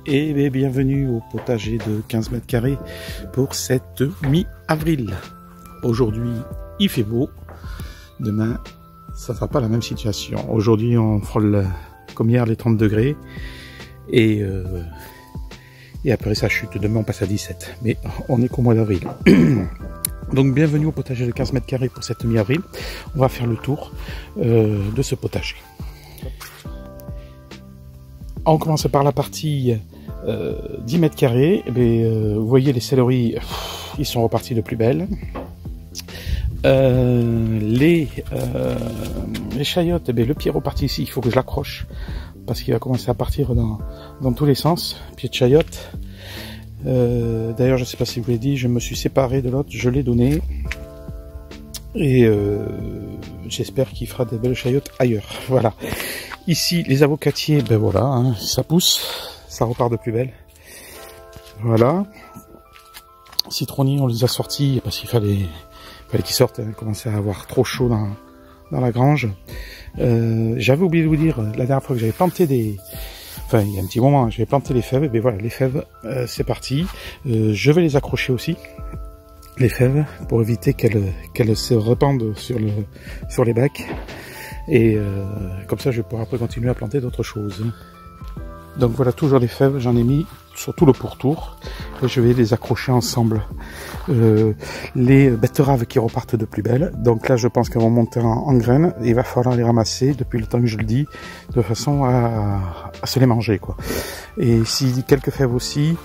Et bienvenue au potager de 15 mètres carrés pour cette mi-avril. Aujourd'hui, il fait beau. Demain, ça ne sera pas la même situation. Aujourd'hui, on frôle comme hier les 30 degrés. Et après, ça chute. Demain, on passe à 17. Mais on est qu'au mois d'avril. Donc, bienvenue au potager de 15 mètres carrés pour cette mi-avril. On va faire le tour de ce potager. On commence par la partie 10 mètres carrés. Vous voyez les céleris, ils sont repartis de plus belle. Les chayotes, le pied est reparti ici, il faut que je l'accroche parce qu'il va commencer à partir dans tous les sens. Pied de chayote. D'ailleurs, je ne sais pas si je vous l'ai dit, je me suis séparé de l'autre, je l'ai donné. Et j'espère qu'il fera des belles chayotes ailleurs. Voilà. Ici, les avocatiers, voilà, hein, ça pousse, ça repart de plus belle. Voilà. Citronniers, on les a sortis parce qu'il fallait qu'ils sortent. Il commençait à avoir trop chaud dans la grange. J'avais oublié de vous dire, la dernière fois que j'avais planté il y a un petit moment, j'avais planté les fèves. Et voilà, les fèves, c'est parti. Je vais les accrocher aussi, les fèves, pour éviter qu'elles se répandent sur les bacs. Et comme ça, je vais pouvoir après continuer à planter d'autres choses. Donc voilà, toujours les fèves, j'en ai mis sur tout le pourtour. Et je vais les accrocher ensemble. Les betteraves qui repartent de plus belle. Donc là, je pense qu'elles vont monter en graines. Il va falloir les ramasser depuis le temps que je le dis, de façon à se les manger, quoi. Et ici, quelques fèves aussi,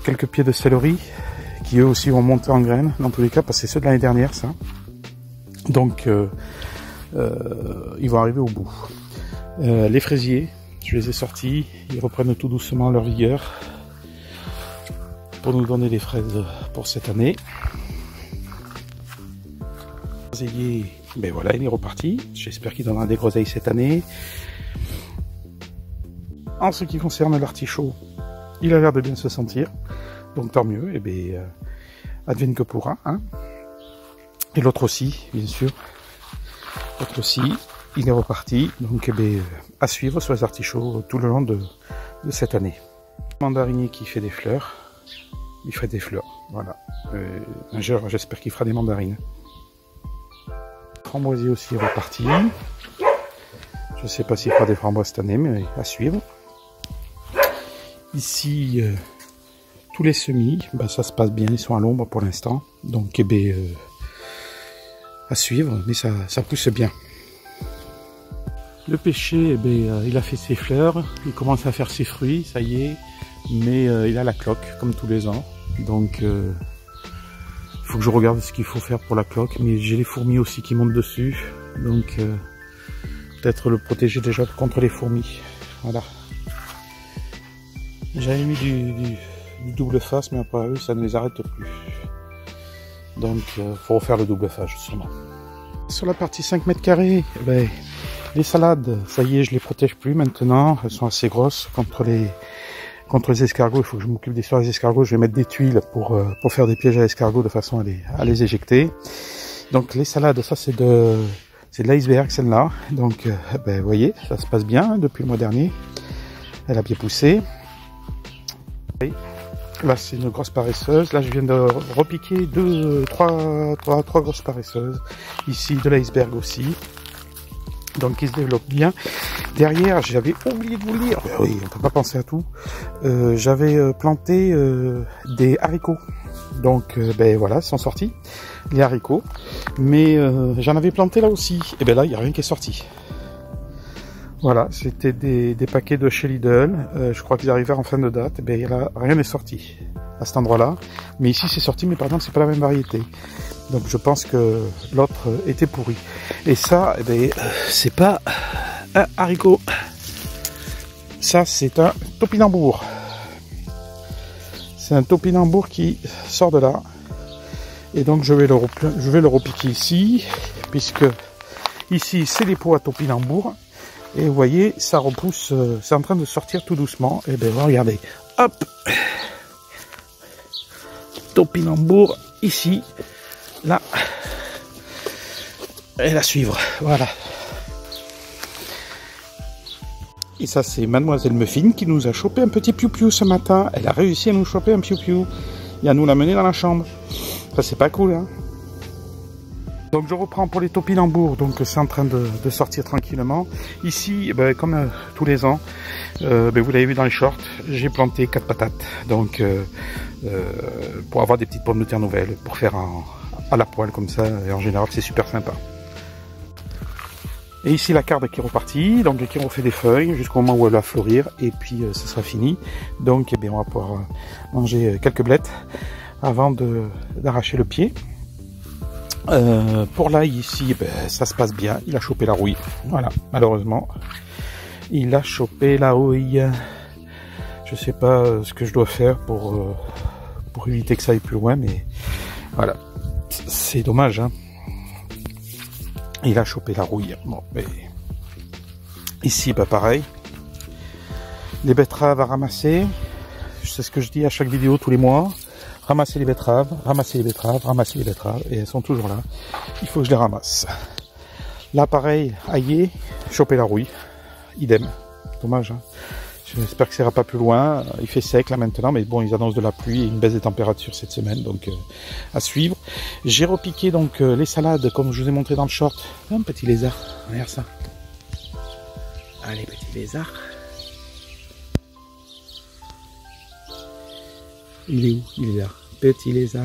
quelques pieds de céleri, qui eux aussi vont monter en graines, dans tous les cas, parce que c'est ceux de l'année dernière, ça. Donc, ils vont arriver au bout. Les fraisiers, je les ai sortis, ils reprennent tout doucement leur vigueur pour nous donner des fraises pour cette année. Le groseillier, voilà, il est reparti. J'espère qu'il donnera des groseilles cette année. En ce qui concerne l'artichaut, il a l'air de bien se sentir, donc tant mieux. Advienne que pourra, hein. Et l'autre aussi, bien sûr. L'autre aussi, il est reparti. Donc, à suivre sur les artichauts tout le long de cette année. Mandarinier qui fait des fleurs. Il ferait des fleurs, voilà. Un jour, j'espère qu'il fera des mandarines. Framboisier aussi est reparti. Je ne sais pas s'il fera des framboises cette année, mais à suivre. Ici, tous les semis, ça se passe bien, ils sont à l'ombre pour l'instant. Donc, à suivre, mais ça pousse bien. Le pêcher, il a fait ses fleurs, il commence à faire ses fruits, ça y est, mais il a la cloque, comme tous les ans. Donc, il faut que je regarde ce qu'il faut faire pour la cloque, mais j'ai les fourmis aussi qui montent dessus, donc peut-être le protéger déjà contre les fourmis. Voilà. J'avais mis du double face, mais après eux, ça ne les arrête plus. Donc, faut refaire le double face, sûrement. Sur la partie 5 mètres carrés, les salades, ça y est, je les protège plus maintenant. Elles sont assez grosses contre les escargots. Il faut que je m'occupe des histoires des escargots. Je vais mettre des tuiles pour faire des pièges à escargots de façon à les éjecter. Donc, les salades, ça, c'est de l'iceberg, celle-là. Donc, vous voyez, ça se passe bien, hein, depuis le mois dernier. Elle a bien poussé. Là, c'est une grosse paresseuse. Là, je viens de repiquer trois grosses paresseuses. Ici, de l'iceberg aussi. Donc, qui se développe bien. Derrière, j'avais oublié de vous le dire. Oui, on ne peut pas penser à tout. J'avais planté des haricots. Donc, voilà, ils sont sortis, les haricots. Mais j'en avais planté là aussi. Et là, il n'y a rien qui est sorti. Voilà, c'était des paquets de chez Lidl. Je crois qu'ils arrivaient en fin de date. Là, rien n'est sorti à cet endroit-là. Mais ici, c'est sorti, mais par exemple, c'est pas la même variété. Donc, je pense que l'autre était pourri. Et ça, c'est pas un haricot. Ça, c'est un topinambour. C'est un topinambour qui sort de là. Et donc, je vais le repiquer ici, puisque ici, c'est les pots à topinambour. Et vous voyez, ça repousse, c'est en train de sortir tout doucement. Et regardez, hop, topinambour ici, là, et la suivre, voilà. Et ça, c'est Mademoiselle Muffin qui nous a chopé un petit piou-piou ce matin. Elle a réussi à nous choper un piou-piou et à nous l'amener dans la chambre. Ça, c'est pas cool, hein. Donc, je reprends pour les topinambours. Donc, c'est en train de sortir tranquillement. Ici, ben, comme tous les ans, ben, vous l'avez vu dans les shorts, j'ai planté 4 patates. Donc, pour avoir des petites pommes de terre nouvelles, pour faire à la poêle comme ça. Et en général, c'est super sympa. Et ici la carde qui est repartie, donc qui refait des feuilles jusqu'au moment où elle va fleurir et puis ce sera fini. Donc eh bien, on va pouvoir manger quelques blettes avant d'arracher le pied. Pour l'ail ici, ben, ça se passe bien, il a chopé la rouille. Voilà, malheureusement, il a chopé la rouille. Je sais pas ce que je dois faire pour éviter que ça aille plus loin, mais voilà, c'est dommage, hein. Il a chopé la rouille. Bon, mais ici, bah pareil. Les betteraves à ramasser. C'est ce que je dis à chaque vidéo tous les mois. Ramasser les betteraves, ramasser les betteraves, ramasser les betteraves. Et elles sont toujours là. Il faut que je les ramasse. Là, pareil, aillé, choper la rouille. Idem. Dommage, hein. J'espère que ça ira pas plus loin. Il fait sec là maintenant, mais bon, ils annoncent de la pluie et une baisse des températures cette semaine, donc à suivre. J'ai repiqué donc les salades comme je vous ai montré dans le short. Un petit lézard, regarde ça. Allez, petit lézard. Il est où? Il est là. Petit lézard.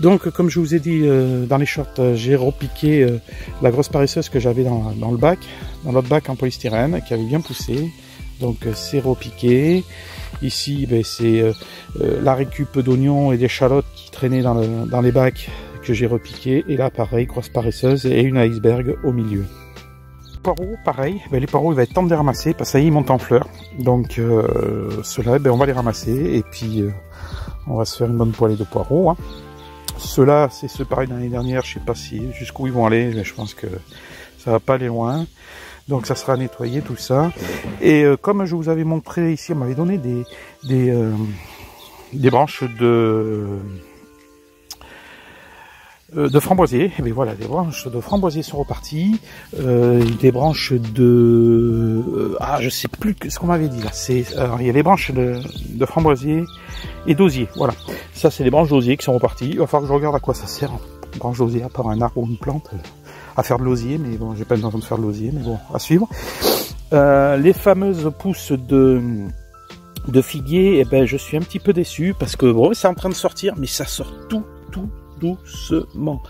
Donc, comme je vous ai dit dans les shorts, j'ai repiqué la grosse paresseuse que j'avais dans le bac, dans l'autre bac en polystyrène, qui avait bien poussé. Donc, c'est repiqué. Ici, ben, c'est la récup d'oignons et d'échalotes qui traînaient dans les bacs que j'ai repiqué. Et là, pareil, grosse paresseuse et une iceberg au milieu. Poireaux, pareil. Ben, les poireaux, il va être temps de les ramasser parce que ça y est, ils montent en fleurs. Donc, ceux-là, ben, on va les ramasser et puis on va se faire une bonne poêlée de poireaux, hein. Ceux-là, c'est ceux pareil de l'année dernière, je sais pas si jusqu'où ils vont aller, mais je pense que ça va pas aller loin. Donc ça sera nettoyé tout ça. Et comme je vous avais montré ici, on m'avait donné des branches de framboisier. Et bien voilà, des branches de framboisier sont reparties. Des branches de je sais plus ce qu'on m'avait dit là. Il y a des branches de framboisier et d'osier. Voilà, ça c'est les branches d'osier qui sont reparties. Il va falloir que je regarde à quoi ça sert. Une branche d'osier à part un arbre ou une plante à faire de l'osier, mais bon, j'ai pas l'intention de faire de l'osier, mais bon, à suivre. Les fameuses pousses de figuier, eh ben je suis un petit peu déçu parce que bon, c'est en train de sortir, mais ça sort tout doucement.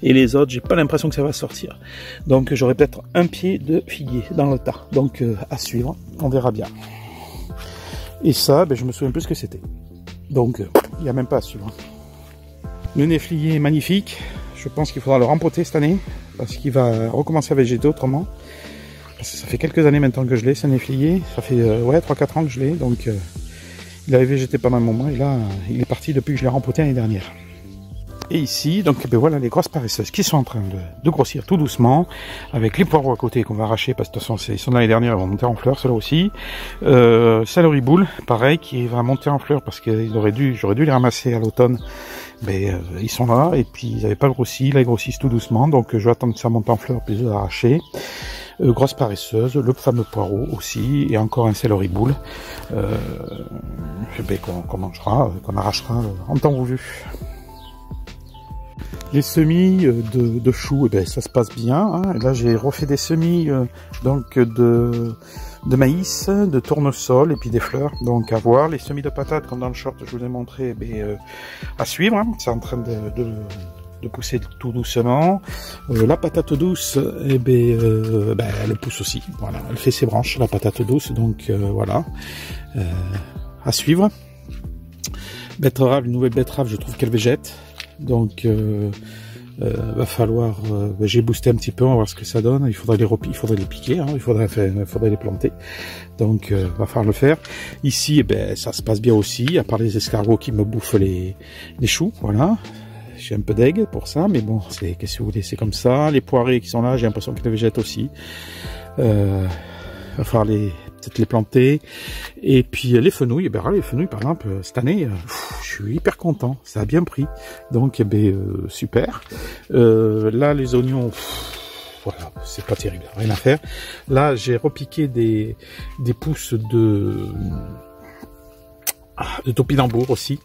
Et les autres, j'ai pas l'impression que ça va sortir. Donc j'aurai peut-être un pied de figuier dans le tas. Donc à suivre, on verra bien. Et ça, ben, je me souviens plus ce que c'était. Donc il n'y a même pas à suivre. Le néflier est magnifique. Je pense qu'il faudra le rempoter cette année parce qu'il va recommencer à végéter autrement. Parce que ça fait quelques années maintenant que je l'ai, ce néflier. Ça fait 3-4 ans que je l'ai. Donc il avait végété pendant un moment et là il est parti depuis que je l'ai rempoté l'année dernière. Et ici, donc ben voilà les grosses paresseuses qui sont en train de grossir tout doucement, avec les poireaux à côté qu'on va arracher parce que de toute façon ils sont de l'année dernière, ils vont monter en fleurs, ceux-là aussi. Céleri boule, pareil, qui va monter en fleurs parce que j'aurais dû les ramasser à l'automne, mais ils sont là et puis ils n'avaient pas grossi, là ils grossissent tout doucement, donc je vais attendre que ça monte en fleurs puis je vais les arracher. Grosse paresseuse, le fameux poireau aussi, et encore un céleri boule qu'on mangera, qu'on arrachera en temps voulu. Les semis de choux, eh ben, ça se passe bien, hein. Là j'ai refait des semis donc de maïs, de tournesol et puis des fleurs. Donc à voir. Les semis de patates comme dans le short je vous ai montré, à suivre, hein. C'est en train de pousser tout doucement. La patate douce, elle pousse aussi. Voilà, elle fait ses branches, la patate douce. Donc voilà, à suivre. Betterave, une nouvelle betterave, je trouve qu'elle végète. Donc va falloir, j'ai boosté un petit peu, on va voir ce que ça donne. Il faudrait les piquer, hein, il faudrait les planter. Donc va falloir le faire. Ici, ça se passe bien aussi, à part les escargots qui me bouffent les choux, voilà. J'ai un peu d'aigle pour ça, mais bon, qu'est-ce que vous voulez, c'est comme ça. Les poirées qui sont là, j'ai l'impression qu'ils végètent aussi. Va falloir peut-être les planter. Et puis les fenouilles, les fenouilles par exemple, cette année, je suis hyper content, ça a bien pris. Donc super. Là les oignons, voilà, c'est pas terrible, rien à faire. Là, j'ai repiqué des pousses de topinambour aussi.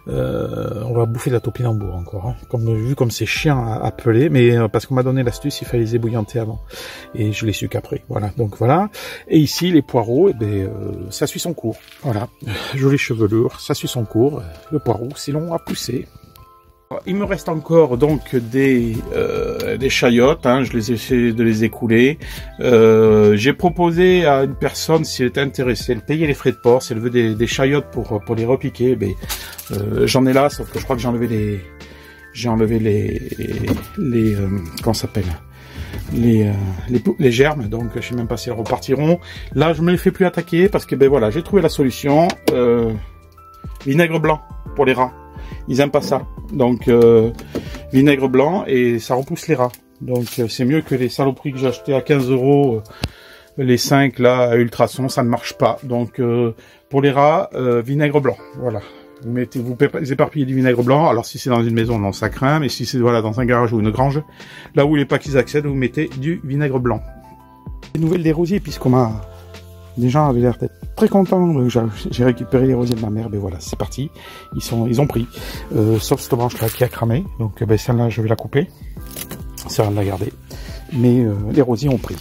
On va bouffer de la topinambour encore, hein. Vu comme c'est chiant à peler, mais parce qu'on m'a donné l'astuce, il fallait les ébouillanter avant, et je l'ai su qu'après. Voilà, donc voilà. Et ici les poireaux, eh ben, ça suit son cours. Voilà, jolie chevelure, ça suit son cours. Le poireau, c'est long à pousser. Il me reste encore donc des chayottes, hein, je les ai fait de les écouler. J'ai proposé à une personne, si elle était intéressée, de payer les frais de port, si elle veut des chayottes pour les repiquer. Ben, j'en ai là, sauf que je crois que j'ai enlevé les comment ça s'appelle, les germes, donc je sais même pas si elles repartiront. Là, je me les fais plus attaquer parce que ben voilà, j'ai trouvé la solution. Vinaigre blanc pour les rats. Ils aiment pas ça, donc vinaigre blanc et ça repousse les rats. Donc c'est mieux que les saloperies que j'ai achetées à 15 €, les 5 là à ultrasons, ça ne marche pas. Donc pour les rats, vinaigre blanc, voilà. Vous éparpillez du vinaigre blanc. Alors si c'est dans une maison, non, ça craint, mais si c'est voilà dans un garage ou une grange, là où vous voulez pas qu'ils accèdent, vous mettez du vinaigre blanc. Les nouvelles des rosiers, puisqu'on m'a... Les gens avaient l'air d'être très contents. J'ai récupéré les rosiers de ma mère. Ben voilà, c'est parti. Ils ont pris. Sauf cette branche là qui a cramé. Donc ben, celle-là, je vais la couper. Ça va la garder. Mais les rosiers ont pris.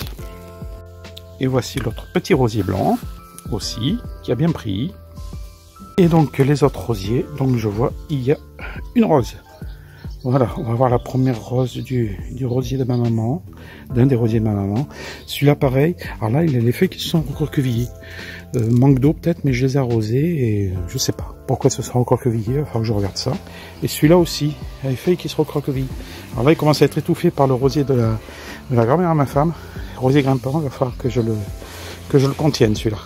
Et voici l'autre petit rosier blanc aussi qui a bien pris. Et donc les autres rosiers. Donc je vois il y a une rose. Voilà, on va voir la première rose du rosier de ma maman, d'un des rosiers de ma maman. Celui-là, pareil. Alors là, il a les feuilles qui se sont recroquevillées. Manque d'eau peut-être, mais je les ai arrosées et je sais pas pourquoi ce sera recroquevillé. Il va falloir que je regarde ça. Et celui-là aussi, il a les feuilles qui se recroquevillent. Alors là, il commence à être étouffé par le rosier de la grand-mère à ma femme. Le rosier grimpant, il va falloir que je le contienne, celui-là.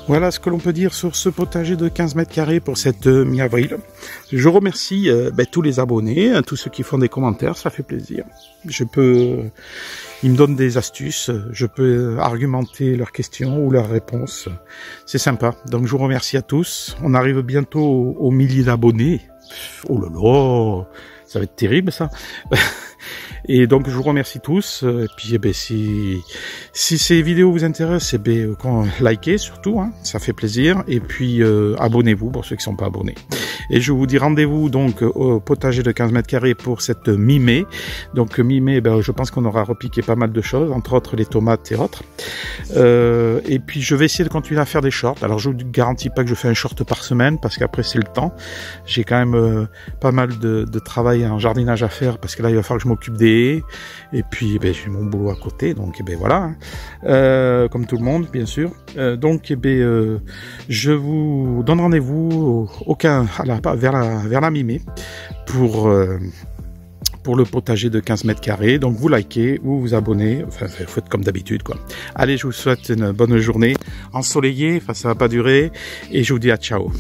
Voilà ce que l'on peut dire sur ce potager de 15 mètres carrés pour cette mi-avril. Je remercie tous les abonnés, tous ceux qui font des commentaires, ça fait plaisir. Ils me donnent des astuces, je peux argumenter leurs questions ou leurs réponses. C'est sympa. Donc je vous remercie à tous. On arrive bientôt aux milliers d'abonnés. Oh là là, ça va être terrible ça. Et donc je vous remercie tous. Et puis eh ben, si ces vidéos vous intéressent, eh ben, likez surtout, hein, ça fait plaisir. Et puis abonnez-vous pour ceux qui ne sont pas abonnés. Et je vous dis rendez-vous donc au potager de 15 mètres carrés pour cette mi-mai. Donc mi-mai, ben, je pense qu'on aura repiqué pas mal de choses, entre autres les tomates et autres. Et puis je vais essayer de continuer à faire des shorts. Alors je vous garantis pas que je fais un short par semaine parce qu'après c'est le temps. J'ai quand même pas mal de travail en jardinage à faire parce que là il va falloir que je m'occupe des haies. Et puis ben, j'ai mon boulot à côté, donc ben, voilà. Hein. Comme tout le monde bien sûr. Donc ben, je vous donne rendez-vous vers la mi-mai pour le potager de 15 mètres carrés. Donc vous likez ou vous abonnez, enfin faites comme d'habitude quoi. Allez, je vous souhaite une bonne journée ensoleillée, enfin ça va pas durer et je vous dis à ciao.